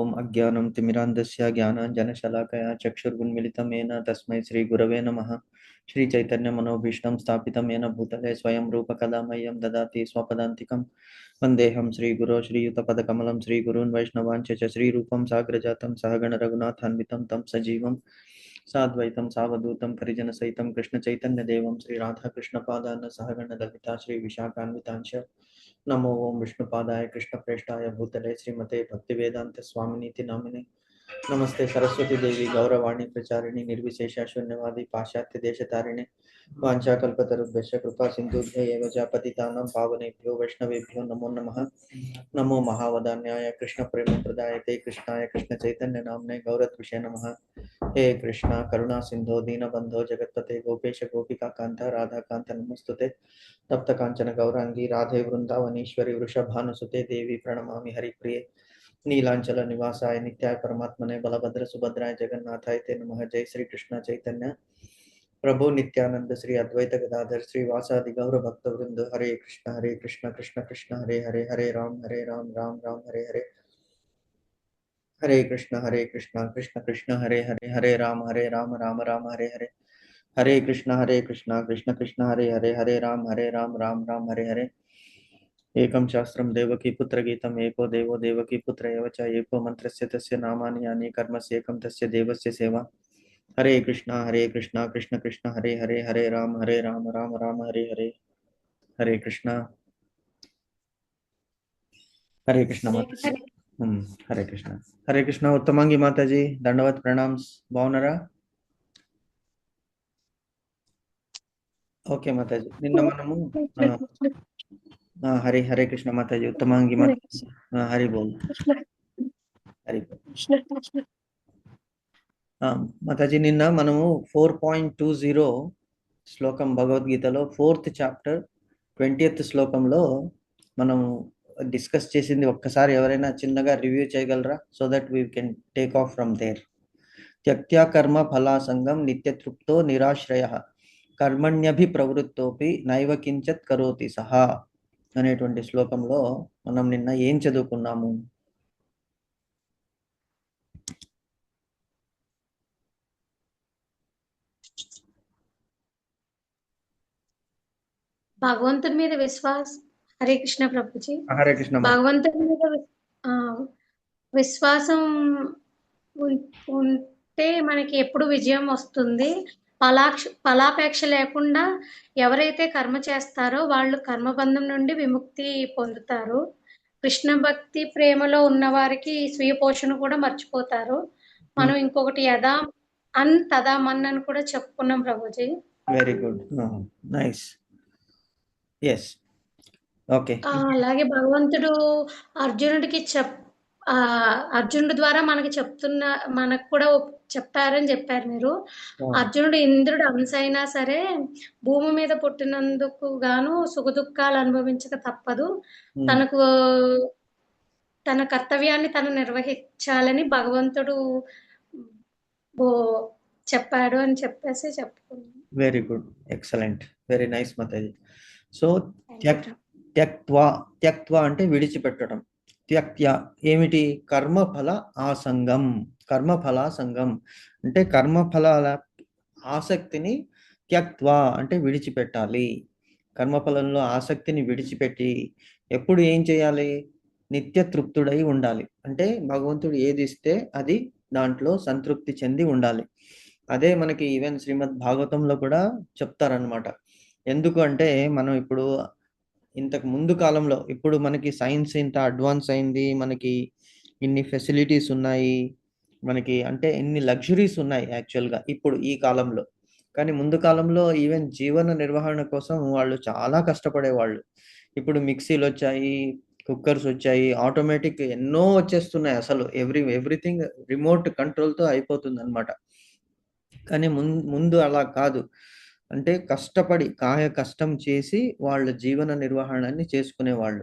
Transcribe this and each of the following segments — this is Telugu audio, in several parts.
ఓం అజ్ఞానం తిమిరాంధస్య జ్ఞానాంజనశలాకయా చక్షుర్గున్మిలితం येन తస్మై శ్రీ గురవే నమః. శ్రీ చైతన్య మనోభీష్టం స్థాపితం येन భూతలే స్వయం రూప కథా మह्यं దదాతి స్వపదాంతికం. వందేహం శ్రీగురో శ్రీయుతపదకమలం శ్రీగురూన్ వైష్ణవాంచ చ శ్రీరూపం సాగ్రజాతం సహగణ రఘునాథాన్వితం తం సజీవం సాద్వైతం సావధూతం పరిజనసహితం కృష్ణ చైతన్య దేవం శ్రీ రాధాకృష్ణపాదాన సహగణ లలితా శ్రీ విశాఖాన్వితాంశ. नमो ओम विष्णुपादाय कृष्णप्रेष्ठाय भूतले श्रीमते भक्तिवेदांत स्वामिनीति नामिने. नमस्ते सरस्वती देवी गौरवाणी प्रचारिणी निर्विशेष शून्यवादी पाश्चात्य देशतारिणे. वाञ्छाकल्पतरुभ्यश्च कृपा सिन्धुभ्य एव च पतितानां पावनेभ्यो वैष्णवेभ्यो नमो नमः. नमो महावदान्याय कृष्णप्रेमप्रदायते कृष्णाय कृष्णचैतन्य नाम्ने गौरत्विषे नमः. हे कृष्णा करुणा सिंधो दीनबंधो जगत्पते गोपेश गोपिका कांता राधाकांत नमस्तुते. तप्त कांचन गौरांगी राधे वृंदावनीश्वरी वृषभानुसुते देवी प्रणमामि हरिप्रिये. नीलांचल निवासाय नित्याय परमात्मने बलभद्र सुभद्राय जगन्नाथाय ते नमः. जय श्री कृष्ण चैतन्य प्रभु नित्यानंद श्री अद्वैत गदाधर श्री वासादि गौर भक्त वृंद. हरे कृष्ण कृष्ण कृष्ण हरे हरे हरे राम राम राम हरे हरे. हरे कृष्ण कृष्ण कृष्ण हरे हरे हरे राम राम राम हरे हरे. हरे कृष्ण कृष्ण कृष्ण हरे हरे हरे राम राम राम हरे हरे. एकं शास्त्रं देवकी पुत्र गीतम् एको देवो देवकी पुत्र एव च एको मंत्रस्य तस्य नामानि यानि कर्मस्य एकं तस्य देवस्य सेवा. हरे कृष्ण कृष्ण कृष्ण हरे हरे हरे राम राम राम हरे हरे. हरे कृष्ण माता. हरे कृष्ण उत्तमांगी माताजी दंडवत प्रणाम. బాగున్నారా? ఓకే మాతాజీ. నిన్న మనము హరే హరే కృష్ణ మాతాజీ ఉత్తమాంగి హరి బోల్ హరి మాతాజీ. నిన్న మనము 4.20 శ్లోకం భగవద్గీతలో 4th చాప్టర్ 20th శ్లోకంలో మనము డిస్కస్ చేసింది ఒక్కసారి ఎవరైనా చిన్నగా రివ్యూ చేయగలరా? So that we can take off from there. త్యక్త్యా కర్మ ఫలాసంగం నిత్యతృప్తో నిరాశ్రయ కర్మణ్యభి ప్రవృత్తోపి నైవ కించత్ కరోతి సహా అనేటువంటి శ్లోకంలో మనం నిన్న ఏం చదువుకున్నాము? భగవంతుడి మీద విశ్వాసం. హరే కృష్ణ ప్రభుజీ. హరే కృష్ణ. భగవంతుడి మీద విశ్వాసం ఉంటే మనకి ఎప్పుడు విజయం వస్తుంది. ఫలాపేక్ష లేకుండా ఎవరైతే కర్మ చేస్తారో వాళ్ళు కర్మబంధం నుండి విముక్తి పొందుతారు. కృష్ణ భక్తి ప్రేమలో ఉన్న వారికి స్వీయ పోషణ కూడా మర్చిపోతారు. మనం ఇంకొకటి యదా అన్ తదా మన్ అని కూడా చెప్పుకున్నాం ప్రభుజీ. Very good, nice. Yes, okay. అలాగే భగవంతుడు అర్జునుడికి అర్జునుడి ద్వారా మనకు కూడా చెప్పారని చెప్పారు మీరు. అర్జునుడు ఇంద్రుడు అంశ అయినా సరే భూమి మీద పుట్టినందుకు గాను సుఖ దుఃఖాలు అనుభవించక తప్పదు. తన కర్తవ్యాన్ని తను నిర్వహించాలని భగవంతుడు చెప్పాడు అని చెప్పేసి చెప్పుకున్నాం. Very good, excellent, very nice మాతాజీ. సో త్యక్త్వా అంటే విడిచిపెట్టడం. త్యక్త్య ఏమిటి? కర్మఫల ఆసంగం. కర్మఫలాసంగం అంటే కర్మఫలాల ఆసక్తిని త్యక్త్వా అంటే విడిచిపెట్టాలి. కర్మఫలంలో ఆసక్తిని విడిచిపెట్టి ఎప్పుడు ఏం చేయాలి? నిత్య తృప్తుడై ఉండాలి. అంటే భగవంతుడు ఏది ఇస్తే అది దాంట్లో సంతృప్తి చెంది ఉండాలి. అదే మనకి ఈవెన్ శ్రీమద్ భాగవతంలో కూడా చెప్తారనమాట. ఎందుకు అంటే మనం ఇప్పుడు ఇంతకు ముందు కాలంలో, ఇప్పుడు మనకి సైన్స్ ఇంత అడ్వాన్స్ అయింది, మనకి ఇన్ని ఫెసిలిటీస్ ఉన్నాయి, మనకి అంటే ఇన్ని లగ్జరీస్ ఉన్నాయి యాక్చువల్గా ఇప్పుడు ఈ కాలంలో. కానీ ముందు కాలంలో ఈవెన్ జీవన నిర్వహణ కోసం వాళ్ళు చాలా కష్టపడేవాళ్ళు. ఇప్పుడు మిక్సీలు వచ్చాయి, కుక్కర్స్ వచ్చాయి, ఆటోమేటిక్ ఎన్నో వచ్చేస్తున్నాయి. అసలు ఎవ్రీథింగ్ రిమోట్ కంట్రోల్తో అయిపోతుంది అనమాట. కానీ ముందు అలా కాదు. అంటే కష్టపడి కాయ కష్టం చేసి వాళ్ళ జీవన నిర్వహణని చేసుకునేవాళ్ళు.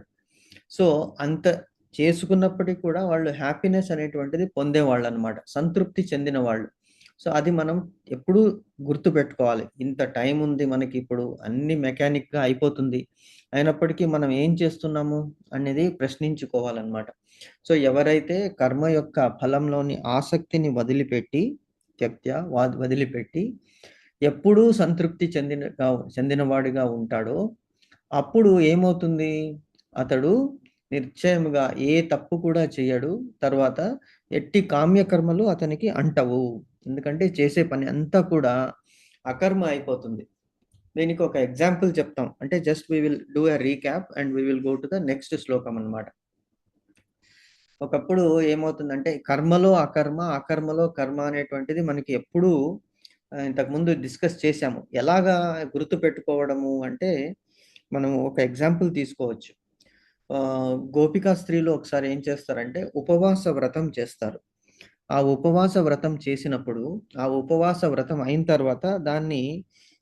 సో అంత చేసుకున్నప్పటికీ కూడా వాళ్ళు హ్యాపీనెస్ అనేటువంటిది పొందేవాళ్ళు అనమాట, సంతృప్తి చెందిన వాళ్ళు. సో అది మనం ఎప్పుడూ గుర్తుపెట్టుకోవాలి. ఇంత టైం ఉంది మనకి, ఇప్పుడు అన్ని మెకానిక్‌గా అయిపోతుంది. అయినప్పటికీ మనం ఏం చేస్తున్నాము అనేది ప్రశ్నించుకోవాలన్నమాట. సో ఎవరైతే కర్మ యొక్క ఫలంలోని ఆసక్తిని వదిలిపెట్టి, త్యక్త్య వదిలిపెట్టి ఎప్పుడూ సంతృప్తి చెందినవాడిగా ఉంటాడో, అప్పుడు ఏమవుతుంది? అతడు నిశ్చయముగా ఏ తప్పు కూడా చేయడు. తర్వాత ఎట్టి కామ్యకర్మలు అతనికి అంటవు. ఎందుకంటే చేసే పని అంతా కూడా అకర్మ అయిపోతుంది. దీనికి ఒక ఎగ్జాంపుల్ చెప్తాం. అంటే just we will do a recap and we will go to the next శ్లోకం అన్నమాట. ఒకప్పుడు ఏమవుతుందంటే కర్మలో అకర్మ, అకర్మలో కర్మ అనేటువంటిది మనకి ఎప్పుడూ ఇంతకుముందు డిస్కస్ చేశాము. ఎలాగా గుర్తుపెట్టుకోవడము అంటే, మనం ఒక ఎగ్జాంపుల్ తీసుకోవచ్చు. గోపికా స్త్రీలు ఒకసారి ఏం చేస్తారంటే ఉపవాస వ్రతం చేస్తారు. ఆ ఉపవాస వ్రతం చేసినప్పుడు, ఆ ఉపవాస వ్రతం అయిన తర్వాత దాన్ని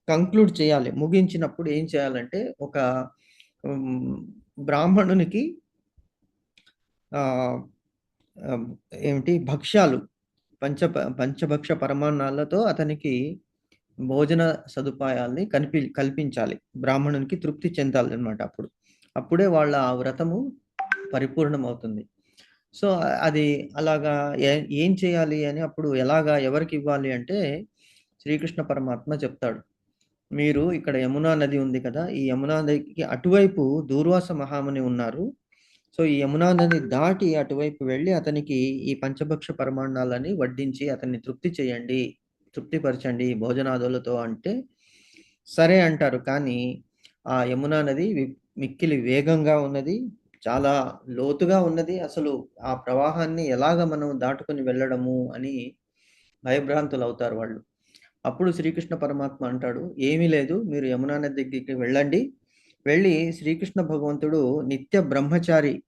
కంక్లూడ్ చేయాలి. ముగించినప్పుడు ఏం చేయాలంటే ఒక హ్మ్, బ్రాహ్మణునికి ఆహ్, ఆహ్, ఏమిటి భక్ష్యాలు పంచభక్ష పరమాన్నాలతో అతనికి భోజన సదుపాయాల్ని కల్పించాలి. బ్రాహ్మణునికి తృప్తి చెందాలన్నమాట అప్పుడు. అప్పుడే వాళ్ళ ఆ వ్రతము పరిపూర్ణమవుతుంది. సో, అది అలాగా ఏం చేయాలి అని అప్పుడు ఎలాగా ఎవరికివ్వాలి అంటే, శ్రీకృష్ణ పరమాత్మ చెప్తాడు. మీరు ఇక్కడ యమునా నది ఉంది కదా! ఈ యమునా నదికి అటువైపు దూర్వాస మహాముని ఉన్నారు. సో, ఈ యమునా నది దాటి అటువైపు వెళ్లి అతనికి ఈ పంచభక్ష పరమాన్నాలని వడ్డించి అతన్ని తృప్తి చేయండి. తృప్తిపరచండి భోజనాదులతో అంటే, సరే అంటారు. కానీ ఆ యమునా నది మిక్కిలి వేగంగా ఉన్నది. చాలా లోతుగా ఉన్నది. అసలు ఆ ప్రవాహాన్ని ఎలాగ మనం దాటుకొని వెళ్ళడము అని భయభ్రాంతులవుతారు వాళ్ళు. అప్పుడు శ్రీకృష్ణ పరమాత్మ అంటాడు, "ఏమీ లేదు. మీరు యమునా నది దగ్గరికి వెళ్ళండి. వెళ్ళి శ్రీకృష్ణ భగవంతుడు నిత్య బ్రహ్మచారి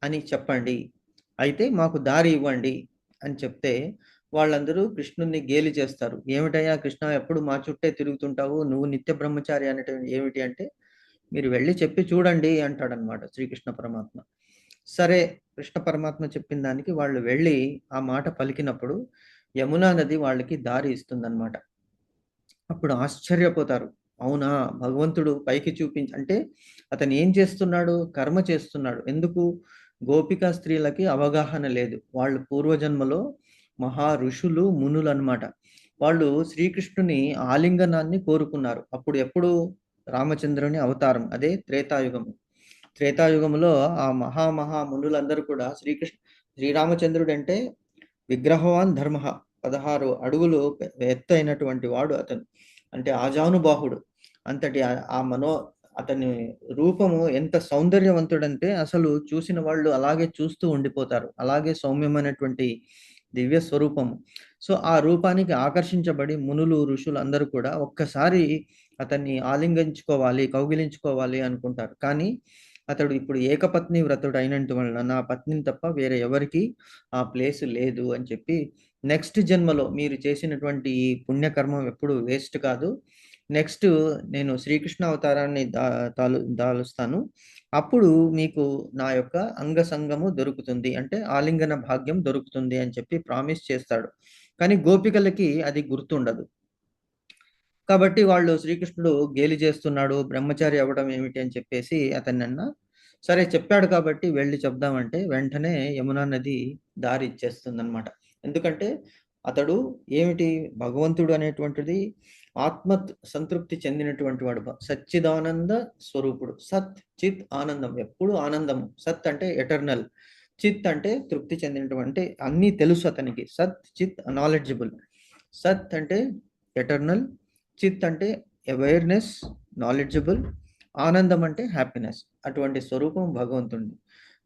అని చెప్పండి. అయితే మాకు దారి ఇవ్వండి" అని చెప్తే, వాళ్ళందరూ కృష్ణుడిని గేలి చేస్తారు. "ఏమిటయ్యా కృష్ణ, ఎప్పుడు మా చుట్టే తిరుగుతుంటావు. నువ్వు నిత్య బ్రహ్మచారి అనటం ఏమిటి" అంటే, "మీరు వెళ్లి చెప్పి చూడండి" అంటాడన్నమాట శ్రీకృష్ణ పరమాత్మ. సరే, కృష్ణ పరమాత్మ చెప్పిన దానికి వాళ్ళు వెళ్ళి ఆ మాట పలికినప్పుడు యమునా నది వాళ్ళకి దారి ఇస్తుందన్నమాట. అప్పుడు ఆశ్చర్యపోతారు. అవునా! భగవంతుడు పైకి అంటే అతను ఏం చేస్తున్నాడు? కర్మ చేస్తున్నాడు. ఎందుకు? గోపికా స్త్రీలకి అవగాహన లేదు. వాళ్ళు పూర్వజన్మలో మహా ఋషులు, మునులన్నమాట. వాళ్ళు శ్రీకృష్ణుని ఆలింగనాన్ని కోరుకున్నారు. అప్పుడు ఎప్పుడు? రామచంద్రుని అవతారం. అదే త్రేతాయుగము. త్రేతాయుగములో ఆ మహా మునులందరూ కూడా శ్రీరామచంద్రుడంటే విగ్రహవాన్ ధర్మః. 16 అడుగులు ఎత్తైనటువంటి వాడు అతను. అంటే ఆజానుబాహుడు. అంతటి ఆ అతని రూపము ఎంత సౌందర్యవంతుడంటే అసలు చూసిన వాళ్ళు అలాగే చూస్తూ ఉండిపోతారు. అలాగే సౌమ్యమైనటువంటి దివ్య స్వరూపము. సో, ఆ రూపానికి ఆకర్షించబడి మునులు, ఋషులు అందరూ కూడా ఒక్కసారి అతన్ని ఆలింగించుకోవాలి, కౌగిలించుకోవాలి అనుకుంటారు. కానీ అతడు ఇప్పుడు ఏకపత్ని వ్రతుడైనందు వలన నా పత్నిని తప్ప వేరే ఎవరికీ ఆ ప్లేస్ లేదు అని చెప్పి, నెక్స్ట్ జన్మలో మీరు చేసినటువంటి ఈ పుణ్యకర్మం ఎప్పుడు వేస్ట్ కాదు. నెక్స్ట్ నేను శ్రీకృష్ణ అవతారాన్ని దాలుస్తాను. అప్పుడు మీకు నా యొక్క అంగసంగము దొరుకుతుంది. అంటే ఆలింగన భాగ్యం దొరుకుతుంది అని చెప్పి ప్రామిస్ చేస్తాడు. కానీ గోపికలకి అది గుర్తుండదు. కాబట్టి వాళ్ళు శ్రీకృష్ణుడు గేలి చేస్తున్నాడు, బ్రహ్మచారి అవ్వడం ఏమిటి అని చెప్పేసి అతన్నన్నా, సరే చెప్పాడు కాబట్టి వెళ్లి చెప్దామంటే వెంటనే యమునా నది దారి ఇచ్చేస్తుందన్నమాట. ఎందుకంటే అతడు ఏమిటి భగవంతుడు అనేటువంటిది సంతృప్తి చెందినటువంటి వాడు. సచ్చిదానంద స్వరూపుడు. సత్, చిత్, ఆనందం. ఎప్పుడు ఆనందము. సత్ అంటే ఎటర్నల్. చిత్ అంటే తృప్తి చెందినటువంటి అన్నీ తెలుసు అతనికి. సత్, చిత్, నాలెడ్జబుల్. సత్ అంటే ఎటర్నల్. చిత్ అంటే అవేర్‌నెస్, నాలెడ్జబుల్. ఆనందం అంటే హ్యాపీనెస్. అటువంటి స్వరూపం భగవంతుడిది.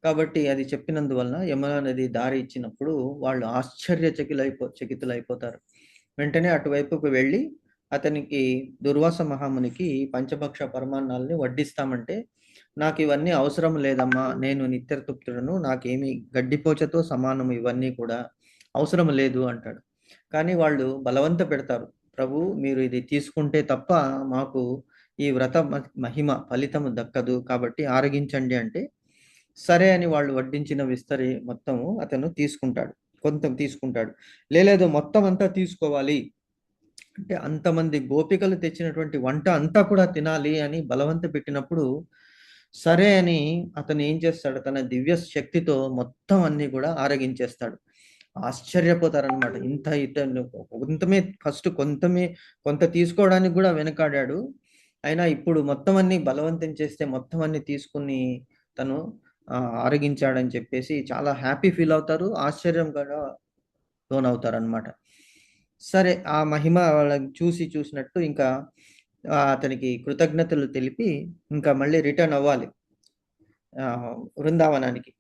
కాబట్టి అది చెప్పినందువలన యమునా నది దారి ఇచ్చినప్పుడు వాళ్ళు చకితులైపోతారు. వెంటనే అటువైపుకు వెళ్ళి అతనికి దుర్వాస మహామునికి పంచభక్ష పరమాన్నాల్ని వడ్డిస్తామంటే, "నాకివన్నీ అవసరం లేదమ్మా. నేను నిత్యతృప్తుడను. నాకేమి గడ్డిపోచతో సమానం ఇవన్నీ కూడా. అవసరం లేదు" అంటాడు. కానీ వాళ్ళు బలవంత పెడతారు. "ప్రభు, మీరు ఇది తీసుకుంటే తప్ప మాకు ఈ వ్రత మహిమ ఫలితము దక్కదు. కాబట్టి ఆరగించండి" అంటే, సరే అని వాళ్ళు వడ్డించిన విస్తరి మొత్తము అతను తీసుకుంటాడు. కొంత తీసుకుంటాడు. లేదు మొత్తం అంతా తీసుకోవాలి అంటే అంతమంది గోపికలు తెచ్చినటువంటి వంట అంతా కూడా తినాలి అని బలవంత పెట్టినప్పుడు సరే అని అతను ఏం చేస్తాడు, తన దివ్య శక్తితో మొత్తం అన్ని కూడా ఆరగించేస్తాడు. ఆశ్చర్యపోతారనమాట. కొంతమే ఫస్ట్ కొంత తీసుకోవడానికి కూడా వెనకాడాడు. అయినా ఇప్పుడు మొత్తం అన్ని బలవంతం చేస్తే మొత్తం అన్ని తీసుకుని తను ఆరగించాడని చెప్పేసి చాలా హ్యాపీ ఫీల్ అవుతారు, ఆశ్చర్యం కూడా లోనవుతారనమాట. సరే ఆ మహిమ వాళ్ళని చూసినట్టు ఇంకా అతనికి కృతజ్ఞతలు తెలిపి ఇంకా మళ్ళీ రిటర్న్ అవ్వాలి వృందావనానికి.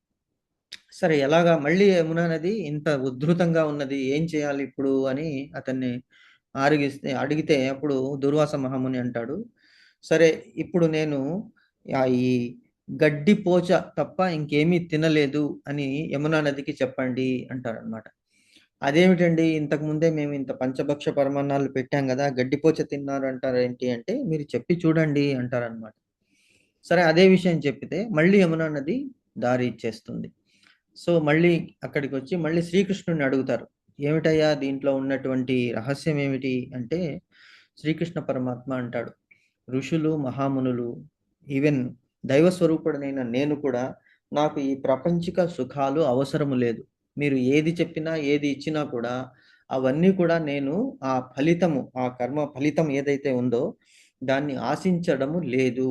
సరే ఎలాగా మళ్ళీ యమునా నది ఇంత ఉద్ధృతంగా ఉన్నది, ఏం చేయాలి ఇప్పుడు అని అతన్ని అడిగితే అప్పుడు దుర్వాస మహాముని అంటాడు, సరే ఇప్పుడు నేను ఈ గడ్డి పోచ తప్ప ఇంకేమీ తినలేదు అని యమునా నదికి చెప్పండి అంటారనమాట. అదేమిటండి ఇంతకు ముందే మేము ఇంత పంచభక్ష పరమాన్నాలు పెట్టాం కదా, గడ్డిపోచ తిన్నారు అంటారు ఏంటి అంటే, మీరు చెప్పి చూడండి అంటారనమాట. సరే అదే విషయం చెప్పితే మళ్ళీ యమునా నది దారి ఇచ్చేస్తుంది. సో మళ్ళీ అక్కడికి వచ్చి మళ్ళీ శ్రీకృష్ణుడిని అడుగుతారు, ఏమిటయ్యా దీంట్లో ఉన్నటువంటి రహస్యం ఏమిటి అంటే, శ్రీకృష్ణ పరమాత్మ అంటాడు, ఋషులు మహామునులు ఈవెన్ దైవస్వరూపుడనైన నేను కూడా నాకు ఈ ప్రాపంచిక సుఖాలు అవసరము లేదు. మీరు ఏది చెప్పినా ఏది ఇచ్చినా కూడా అవన్నీ కూడా నేను ఆ ఫలితము, ఆ కర్మ ఫలితం ఏదైతే ఉందో దాన్ని ఆశించడము లేదు.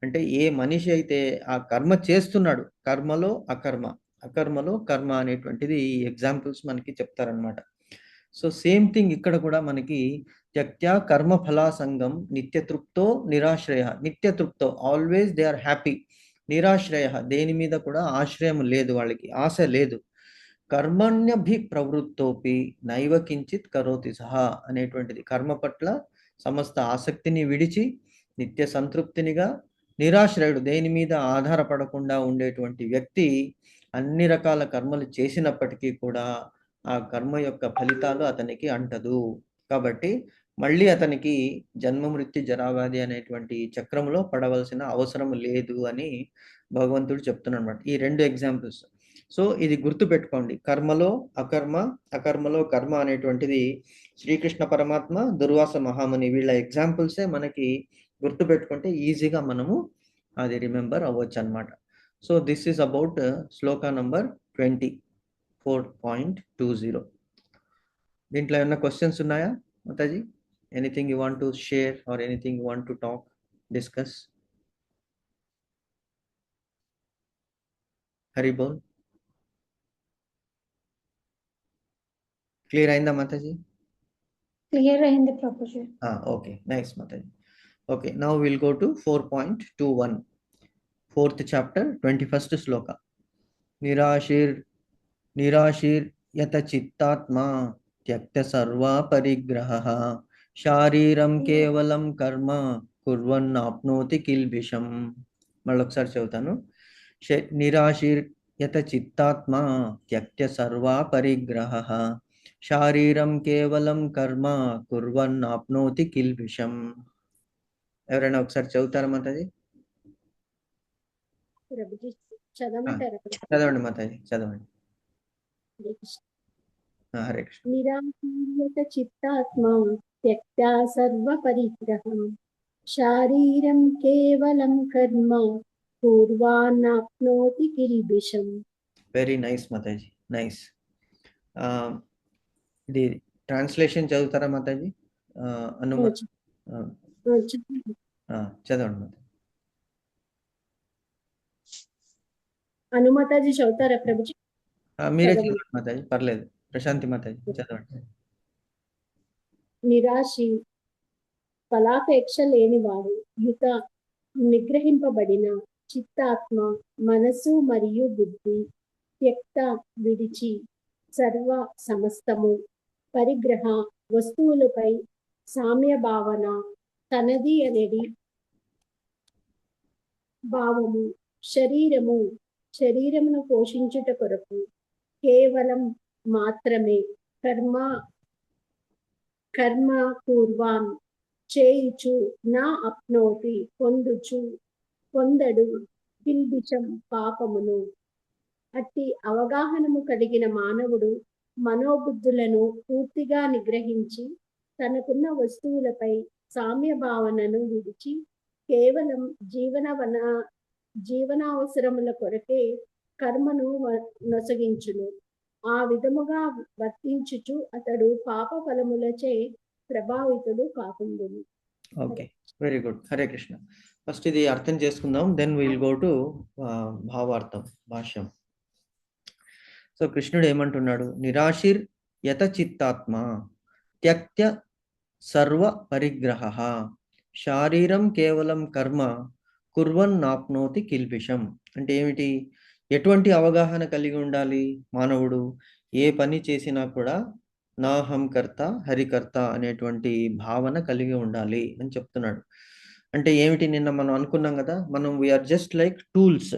అంటే ఏ మనిషి అయితే ఆ కర్మ చేస్తున్నాడు, కర్మలో అకర్మ, అకర్మలో కర్మ అనేటువంటిది ఈ ఎగ్జాంపుల్స్ మనకి చెప్తారనమాట. సో సేమ్ థింగ్ ఇక్కడ కూడా మనకి త్యక్త్యా కర్మ ఫలా సంగం నిత్యతృప్తో నిరాశ్రయ. నిత్యతృప్తో ఆల్వేస్ దే ఆర్ హ్యాపీ. నిరాశ్రయ దేని మీద కూడా ఆశ్రయం లేదు, వాళ్ళకి ఆశ లేదు. కర్మణ్యభి ప్రవృత్తోపి నైవ కించిత్ కరోతి సహా అనేటువంటిది, కర్మ పట్ల సమస్త ఆసక్తిని విడిచి నిత్య సంతృప్తినిగా నిరాశ్రయుడు దేని మీద ఆధారపడకుండా ఉండేటువంటి వ్యక్తి అన్ని రకాల కర్మలు చేసినప్పటికీ కూడా ఆ కర్మ యొక్క ఫలితాలు అతనికి అంటదు. కాబట్టి మళ్ళీ అతనికి జన్మ మృత్యు జరావ్యాధి అనేటువంటి చక్రంలో పడవలసిన అవసరం లేదు అని భగవంతుడు చెప్తున్నాడు అనమాట, ఈ రెండు ఎగ్జాంపుల్స్. సో ఇది గుర్తు పెట్టుకోండి, కర్మలో అకర్మ, అకర్మలో కర్మ అనేటువంటిది శ్రీకృష్ణ పరమాత్మ, దుర్వాస మహాముని వీళ్ళ ఎగ్జాంపుల్సే మనకి గుర్తు పెట్టుకుంటే ఈజీగా మనము అది రిమెంబర్ అవ్వచ్చు అనమాట. సో దిస్ ఈస్ అబౌట్ శ్లోక నంబర్ 24.20. దీంట్లో ఏమైనా క్వశ్చన్స్ ఉన్నాయా మాతాజీ? Anything you want to share or anything you want to talk, discuss? Hari బోల్. క్లియర్ అయిందా మాతాజీ? క్లియర్ అయింది ప్రభుజీ. ఓకే, నైస్ మాతాజీ. Okay, now will go to 4.21, 4th chapter 21st శ్లోక. నిరాశీర్యత చిత్తాత్మా త్యక్త సర్వా పరిగ్రహః శారీరం కేవలం కర్మ కుర్వన్నాప్నోతి కిల్బిషం. మళ్ళొకసారి చదువుతాను. నిరాశీర్యత చిత్తాత్మా త్యక్త సర్వా పరిగ్రహః శారీరం కేవలం కర్మ కుర్వన్నాప్నోతి కిల్బిషం. ఎవరైనా ఒకసారి చదువుతారా మాతాజీ? చదవండి మాతాజీ, చదవండి. హరే కృష్ణ. నిరాశీర్యత చిత్తాత్మా త్యక్త్యా సర్వ పరిగ్రహం శారీరం కేవలం కర్మ పూర్వాన్నాప్నోతి కిల్బిషం. వెరీ నైస్ మాతాజీ, నైస్. ఇది ట్రాన్స్లేషన్ చదువుతారా మాతాజీ? చదవండి మాతాజీ. అనుమతాజీ చదువుతారా ప్రభుజీ? మీరే చదవండి మాతాజీ, పర్లేదు. ప్రశాంతి మాతాజీ చదవండి. నిరాశి ఫలాపేక్ష లేనివాడు యుత నిగ్రహింపబడిన చిత్తాత్మ మనసు మరియు బుద్ధి త్యక్త విడిచి సర్వ సమస్తము పరిగ్రహ వస్తువులపై సామ్య భావన తనది అనేది భావము శరీరమును పోషించుట కొరకు కేవలం మాత్రమే కర్మ పూర్వాన్ చేయుచు నా అప్నోతి పొందడు కిల్బిషం పాపమును. అట్టి అవగాహనము కలిగిన మానవుడు మనోబుద్ధులను పూర్తిగా నిగ్రహించి తనకున్న వస్తువులపై సామ్య భావనను విడిచి కేవలం జీవనావసరముల కొరకే కర్మను నొసగించును. ఆ విధముగా వర్తించుచు అతడు పాప ఫలములచే ప్రభావితుడు కాకుండును. Okay, very good. Hare Krishna. First ఇది అర్థం చేసుకుందాం, దెన్ విల్ గో టు భావార్థం, భాష్యం. సో కృష్ణుడు ఏమంటున్నాడు? నిరాశిర్ యత చిత్తాత్మ త్యక్త్య సర్వ పరిగ్రహ శారీరం కేవలం కర్మ కుర్వన్ నాప్నోతి కిల్బిషం. అంటే ఏమిటి? ఎటువంటి అవగాహన కలిగి ఉండాలి మానవుడు? ఏ పని చేసినా కూడా నాహం కర్త హరికర్త అనేటువంటి భావన కలిగి ఉండాలి అని చెప్తున్నాడు. అంటే ఏమిటి? నిన్న మనం అనుకున్నాం కదా, మనం we are just like tools,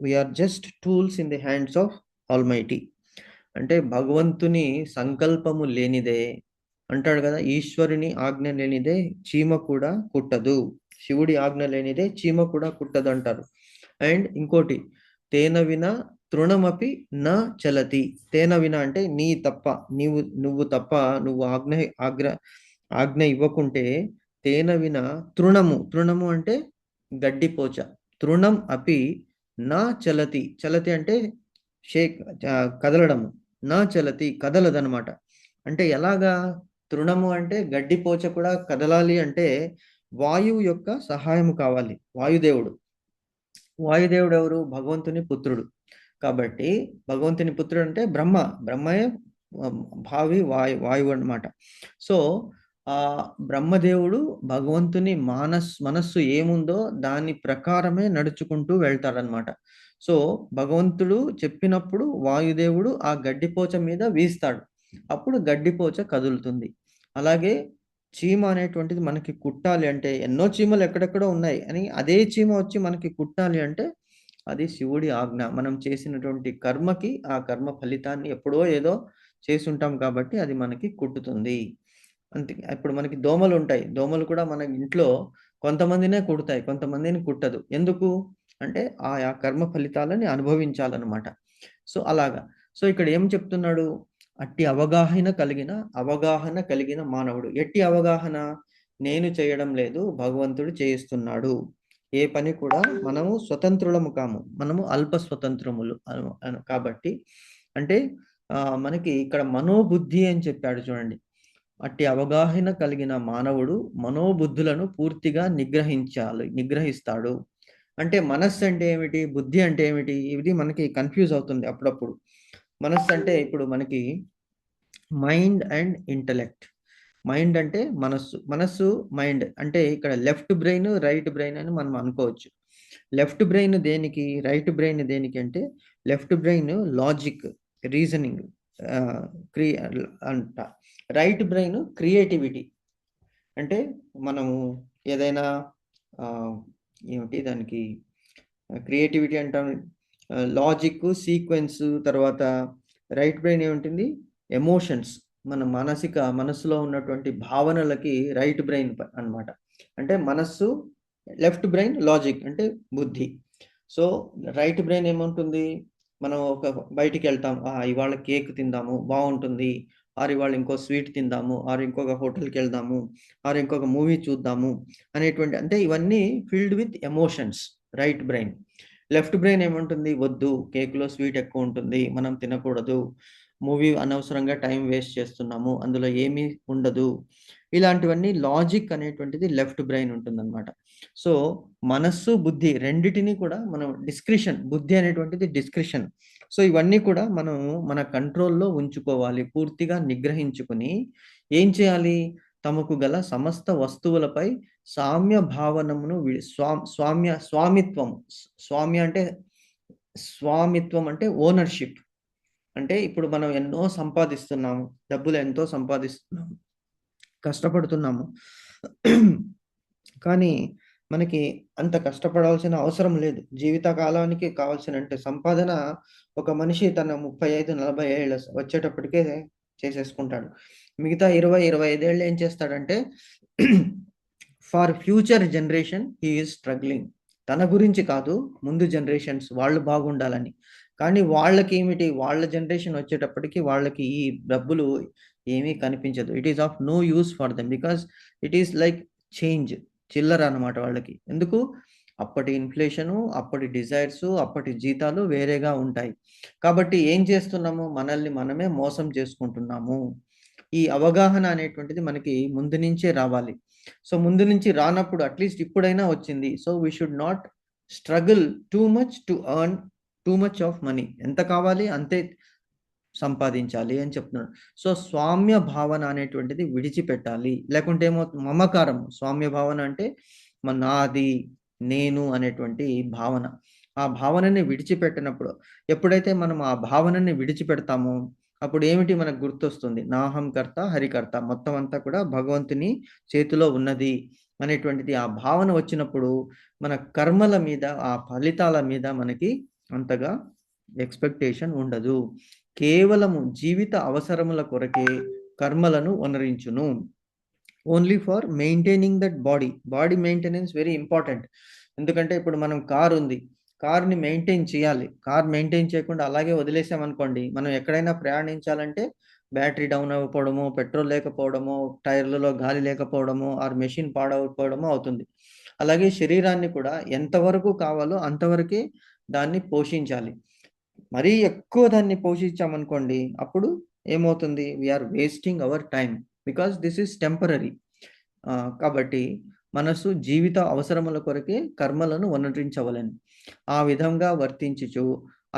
we are just tools in the hands of almighty. అంటే భగవంతుని సంకల్పము లేనిదే అంటాడు కదా, ఈశ్వరుని ఆజ్ఞ లేనిదే చీమ కూడా కుట్టదు, శివుడి ఆజ్ఞ లేనిదే చీమ కూడా కుట్టదు అంటారు. అండ్ ఇంకోటి, తేన విన తృణమపి నా చలతి. తేన విన అంటే నీ తప్ప, నువ్వు తప్ప, నువ్వు ఆజ్ఞ ఇవ్వకుంటే తేన విన తృణము అంటే గడ్డిపోచ, తృణం అపి నా చలతి. చలతి అంటే కదలడము, నా చలతి కదలదనమాట. అంటే ఎలాగా? తృణము అంటే గడ్డిపోచ కూడా కదలాలి అంటే వాయువు యొక్క సహాయం కావాలి. వాయుదేవుడు ఎవరు? భగవంతుని పుత్రుడు. కాబట్టి భగవంతుని పుత్రుడు అంటే బ్రహ్మయే భావి వాయువు అన్నమాట. సో ఆ బ్రహ్మదేవుడు భగవంతుని మనస్సు ఏముందో దాని ప్రకారమే నడుచుకుంటూ వెళ్తాడనమాట. సో భగవంతుడు చెప్పినప్పుడు వాయుదేవుడు ఆ గడ్డిపోచ మీద వీస్తాడు, అప్పుడు గడ్డిపోచ కదులుతుంది. అలాగే చీమ అనేటువంటిది మనకి కుట్టాలి అంటే, ఎన్నో చీమలు ఎక్కడెక్కడో ఉన్నాయి అని అదే చీమ వచ్చి మనకి కుట్టాలి అంటే అది శివుడి ఆజ్ఞ. మనం చేసినటువంటి కర్మకి ఆ కర్మ ఫలితాన్ని ఎప్పుడో ఏదో చేసి ఉంటాం కాబట్టి అది మనకి కుట్టుతుంది. అంతే. ఇప్పుడు మనకి దోమలు ఉంటాయి, దోమలు కూడా మన ఇంట్లో కొంతమందినే కుడతాయి, కొంతమందిని కుట్టదు. ఎందుకు అంటే ఆ కర్మ ఫలితాలని అనుభవించాలన్నమాట. సో అలాగా. సో ఇక్కడ ఏం చెప్తున్నాడు? అట్టి అవగాహన కలిగిన మానవుడు. ఎట్టి అవగాహన? నేను చేయడం లేదు, భగవంతుడు చేయిస్తున్నాడు. ఏ పని కూడా మనము స్వతంత్రులము కాము, మనము అల్ప స్వతంత్రములు కాబట్టి. అంటే మనకి ఇక్కడ మనోబుద్ధి అని చెప్పాడు చూడండి. అట్టి అవగాహన కలిగిన మానవుడు మనోబుద్ధులను పూర్తిగా నిగ్రహిస్తాడు. అంటే మనస్సు అంటే ఏమిటి, బుద్ధి అంటే ఏమిటి? ఇది మనకి కన్ఫ్యూజ్ అవుతుంది అప్పుడప్పుడు. మనస్సు అంటే ఇప్పుడు మనకి మైండ్ అండ్ ఇంటలెక్ట్. మైండ్ అంటే మనస్సు మైండ్ అంటే ఇక్కడ లెఫ్ట్ బ్రెయిన్ రైట్ బ్రెయిన్ అని మనం అనుకోవచ్చు. లెఫ్ట్ బ్రెయిన్ దేనికి, రైట్ బ్రెయిన్ దేనికి అంటే, లెఫ్ట్ బ్రెయిన్ లాజిక్, రీజనింగ్ అంట. Right brain creativity. అంటే మనము ఏదైనా ఏమిటి దానికి క్రియేటివిటీ అంటాం, లాజిక్, సీక్వెన్స్. తర్వాత రైట్ బ్రెయిన్ ఏముంటుంది? ఎమోషన్స్, మన మనస్సులో ఉన్నటువంటి భావనలకి రైట్ బ్రెయిన్ అన్నమాట. అంటే మనస్సు, లెఫ్ట్ బ్రెయిన్ లాజిక్ అంటే బుద్ధి. సో రైట్ బ్రెయిన్ ఏముంటుంది? మనం బయటికి వెళ్తాం, ఇవాళ కేక్ తిందాము బాగుంటుంది, ఆరు ఇవాళ ఇంకో స్వీట్ తిందాము, ఆరు ఇంకొక హోటల్కి వెళ్దాము, ఆరు ఇంకొక మూవీ చూద్దాము అనేటువంటి, అంటే ఇవన్నీ filled with emotions, right brain. Left brain ఏముంటుంది? వద్దు, కేక్లో స్వీట్ ఎక్కువ ఉంటుంది, మనం తినకూడదు, మూవీ అనవసరంగా టైం వేస్ట్ చేస్తున్నాము, అందులో ఏమీ ఉండదు, ఇలాంటివన్నీ లాజిక్ అనేటువంటిది లెఫ్ట్ బ్రెయిన్ ఉంటుందన్నమాట. సో మనస్సు బుద్ధి రెండిటిని కూడా మనం బుద్ధి అనేటువంటిది డిస్క్రిషన్. సో ఇవన్నీ కూడా మనం మన కంట్రోల్లో ఉంచుకోవాలి, పూర్తిగా నిగ్రహించుకుని ఏం చేయాలి? తమకు గల సమస్త వస్తువులపై సామ్య భావనమును స్వామిత్వం అంటే ఓనర్షిప్. అంటే ఇప్పుడు మనం ఎన్నో సంపాదిస్తున్నాము, డబ్బులు ఎంతో సంపాదిస్తున్నాము, కష్టపడుతున్నాము, కానీ మనకి అంత కష్టపడాల్సిన అవసరం లేదు. జీవిత కాలానికి కావాల్సిన అంటే సంపాదన ఒక మనిషి తన 35-40 ఏళ్ళ వచ్చేటప్పటికే చేసేసుకుంటాడు. మిగతా 20-25 ఏళ్ళు ఏం చేస్తాడంటే for future generation he is struggling. తన గురించి కాదు, ముందు జనరేషన్స్ వాళ్ళు బాగుండాలని. కానీ వాళ్ళకి ఏమిటి, వాళ్ళ జనరేషన్ వచ్చేటప్పటికి వాళ్ళకి ఈ డబ్బులు ఏమీ కనిపించదు. It is of no use for them because it is like change, చిల్లర అనమాట వాళ్ళకి. ఎందుకు? అప్పటి ఇన్ఫ్లేషను, అప్పటి డిజైర్స్, అప్పటి జీతాలు వేరేగా ఉంటాయి. కాబట్టి ఏం చేస్తున్నాము, మనల్ని మనమే మోసం చేసుకుంటున్నాము. ఈ అవగాహన అనేటువంటిది మనకి ముందు నుంచే రావాలి. సో ముందు నుంచి రానప్పుడు అట్లీస్ట్ ఇప్పుడైనా వచ్చింది. So we should not struggle too much to earn too much of money. ఎంత కావాలి అంతే సంపాదించాలి అని చెప్తున్నాడు. సో స్వామ్య భావన అనేటువంటిది విడిచిపెట్టాలి. లేకుంటే ఏమవుతుంది, మమకారం. స్వామ్య భావన అంటే నాది, నేను అనేటువంటి భావన. ఆ భావనని విడిచిపెట్టినప్పుడు, ఎప్పుడైతే మనం ఆ భావనని విడిచిపెడతామో అప్పుడు ఏమిటి మనకు గుర్తొస్తుంది, నాహం కర్త హరికర్త, మొత్తం అంతా కూడా భగవంతుని చేతిలో ఉన్నది అనేటువంటిది ఆ భావన వచ్చినప్పుడు మన కర్మల మీద, ఆ ఫలితాల మీద మనకి అంతగా ఎక్స్పెక్టేషన్ ఉండదు. కేవలము జీవిత అవసరముల కొరకే కర్మలను వనరించును. Only for maintaining that body. Body maintenance very important. ఎందుకంటే ఇప్పుడు మనం కార్ ఉంది, కార్ని మెయింటైన్ చేయాలి. కార్ మెయింటైన్ చేయకుండా అలాగే వదిలేసామనుకోండి, మనం ఎక్కడైనా ప్రయాణించాలంటే బ్యాటరీ డౌన్ అవ్వకపోవడము, పెట్రోల్ లేకపోవడము, టైర్లలో గాలి లేకపోవడము, ఆర్ మెషిన్ పాడవకపోవడము అవుతుంది. అలాగే శరీరాన్ని కూడా ఎంతవరకు కావాలో అంతవరకే దాన్ని పోషించాలి. మరీ ఎక్కువ దాన్ని పోషించామనుకోండి, అప్పుడు ఏమవుతుంది, we are wasting our time because this is temporary. కాబట్టి మనసు జీవిత అవసరముల కొరకే కర్మలను వనరించవలెను. ఆ విధంగా వర్తించుచు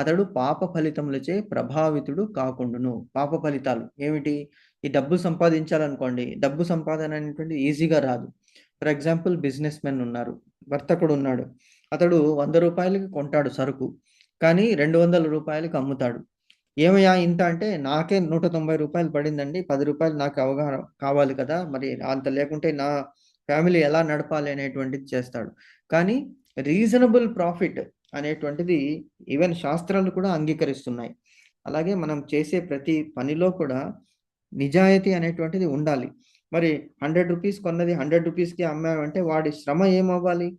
అతడు పాప ఫలితములచే ప్రభావితుడు కాకుండును. పాప ఫలితాలు ఏమిటి? ఈ డబ్బు సంపాదించాలనుకోండి, డబ్బు సంపాదన అనేటువంటి ఈజీగా రాదు. ఫర్ ఎగ్జాంపుల్ బిజినెస్ మెన్ ఉన్నారు, వర్తకుడు ఉన్నాడు. అతడు 100 రూపాయలకి కొంటాడు సరుకు, కానీ 200 రూపాయలకి అమ్ముతాడు. ఏమయ్యా ఇంత అంటే, నాకే 190 రూపాయలు పడిందండి, 10 రూపాయలు నాకు అవగాహన కావాలి కదా, మరి అంత లేకుంటే నా ఫ్యామిలీ ఎలా నడపాలి అనేటువంటిది చేస్తాడు. కానీ రీజనబుల్ ప్రాఫిట్ అనేటువంటిది ఈవెన్ శాస్త్రాలు కూడా అంగీకరిస్తున్నాయి. అలాగే మనం చేసే ప్రతి పనిలో కూడా నిజాయితీ అనేటువంటిది ఉండాలి. మరి 100 రూపీస్ కొన్నది 100 రూపీస్కి అమ్మామంటే వాడి శ్రమ ఏమవ్వాలి,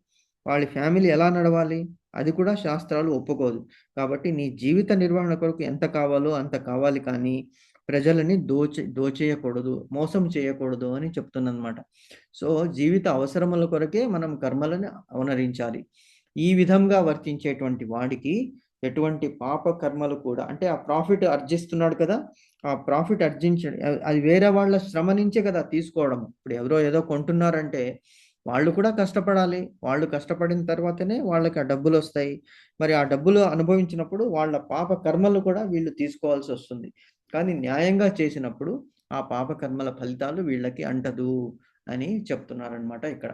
వాళ్ళ ఫ్యామిలీ ఎలా నడవాలి, అది కూడా శాస్త్రాలు ఒప్పుకోదు. కాబట్టి నీ జీవిత నిర్వహణ కొరకు ఎంత కావాలో అంత కావాలి, కానీ ప్రజలని దోచేయకూడదు, మోసం చేయకూడదు అని చెప్తుందన్నమాట. సో జీవిత అవసరముల కొరకే మనం కర్మలను అవనరించాలి. ఈ విధంగా వర్తించేటువంటి వాడికి ఎటువంటి పాప కర్మలు కూడా, అంటే ఆ ప్రాఫిట్ ఆర్జిస్తున్నాడు కదా, ఆ ప్రాఫిట్ ఆర్జించడం అది వేరే వాళ్ళ శ్రమ నుంచే కదా తీసుకోవడం. ఇప్పుడు ఎవరో ఏదో కొంటున్నారంటే వాళ్ళు కూడా కష్టపడాలి. వాళ్ళు కష్టపడిన తర్వాతనే వాళ్ళకి ఆ డబ్బులు వస్తాయి. మరి ఆ డబ్బులు అనుభవించినప్పుడు వాళ్ళ పాప కర్మలు కూడా వీళ్ళు తీసుకోవాల్సి వస్తుంది. కానీ న్యాయంగా చేసినప్పుడు ఆ పాప కర్మల ఫలితాలు వీళ్ళకి అంటదు అని చెప్తున్నారనమాట ఇక్కడ.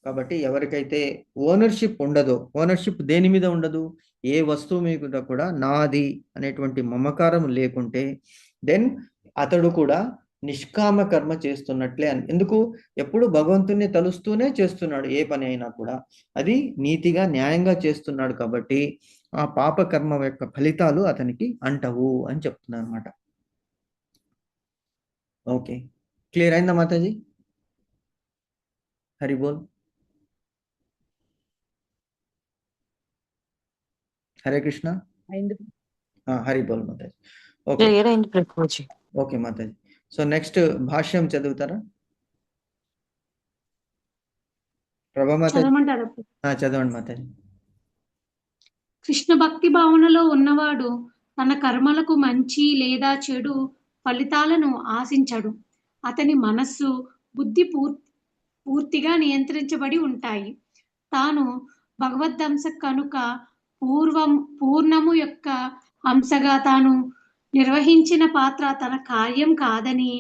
కాబట్టి ఎవరికైతే ఓనర్షిప్ ఉండదో, ఓనర్షిప్ దేని మీద ఉండదు, ఏ వస్తువు మీద కూడా నాది అనేటువంటి మమకారం లేకుంటే, దెన్ అతడు కూడా నిష్కామ కర్మ చేస్తున్నట్లే. ఎందుకు? ఎప్పుడు భగవంతుని తలుస్తూనే చేస్తున్నాడు ఏ పని అయినా కూడా. అది నీతిగా న్యాయంగా చేస్తున్నాడు కాబట్టి ఆ పాప కర్మ యొక్క ఫలితాలు అతనికి అంటవు అని చెప్తున్నారు అనమాట. ఓకే, క్లియర్ అయిందా మాతాజీ? హరి బోల్. హరే కృష్ణ. హరి బోల్ మాతాజీ. ఓకే ఓకే మాతాజీ. సో నెక్స్ట్ భాష్యం చదువుతారా ప్రభా మాతాజీ? చదవండి మాతాజీ. కృష్ణ భక్తి భావనలో ఉన్నవాడు తన కర్మలకు మంచి లేదా చెడు ఫలితాలను ఆశించడు. అతని మనస్సు, బుద్ధి పూర్తిగా నియంత్రించబడి ఉంటాయి. తాను భగవద్దంశ కనుక పూర్ణము యొక్క అంశగా తాను నిర్వహించిన పాత్ర తన కార్యం కాదని,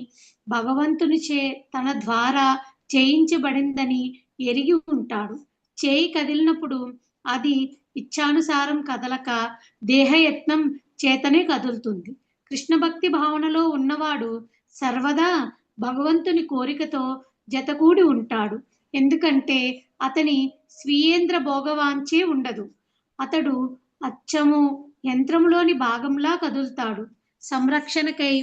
భగవంతునిచే తన ద్వారా చేయించబడిందని ఎరిగి ఉంటాడు. చేయి కదిలినప్పుడు అది ఇచ్ఛానుసారం కదలక దేహయత్నం చేతనే కదులుతుంది. కృష్ణ భక్తి భావనలో ఉన్నవాడు సర్వదా భగవంతుని కోరికతో జతకూడి ఉంటాడు. ఎందుకంటే అతని స్వీయేంద్ర భోగవాంఛే ఉండదు. అతడు అచ్చము యంత్రములోని భాగంలా కదులుతాడు. సంరక్షణకై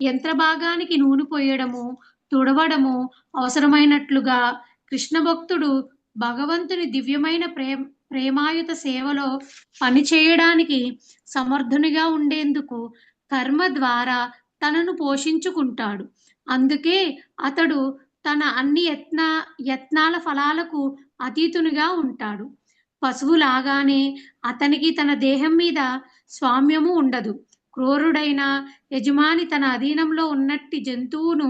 యంత్ర భాగానికి నూనె పోయడము, తుడవడము అవసరమైనట్లుగా కృష్ణ భక్తుడు భగవంతుని దివ్యమైన ప్రేమాయుత సేవలో పనిచేయడానికి సమర్థునిగా ఉండేందుకు కర్మ ద్వారా తనను పోషించుకుంటాడు. అందుకే అతడు తన అన్ని యత్నాల ఫలాలకు అతీతునిగా ఉంటాడు. పశువులాగానే అతనికి తన దేహం మీద స్వామ్యము ఉండదు. క్రూరుడైన యజమాని తన అధీనంలో ఉన్నట్టి జంతువును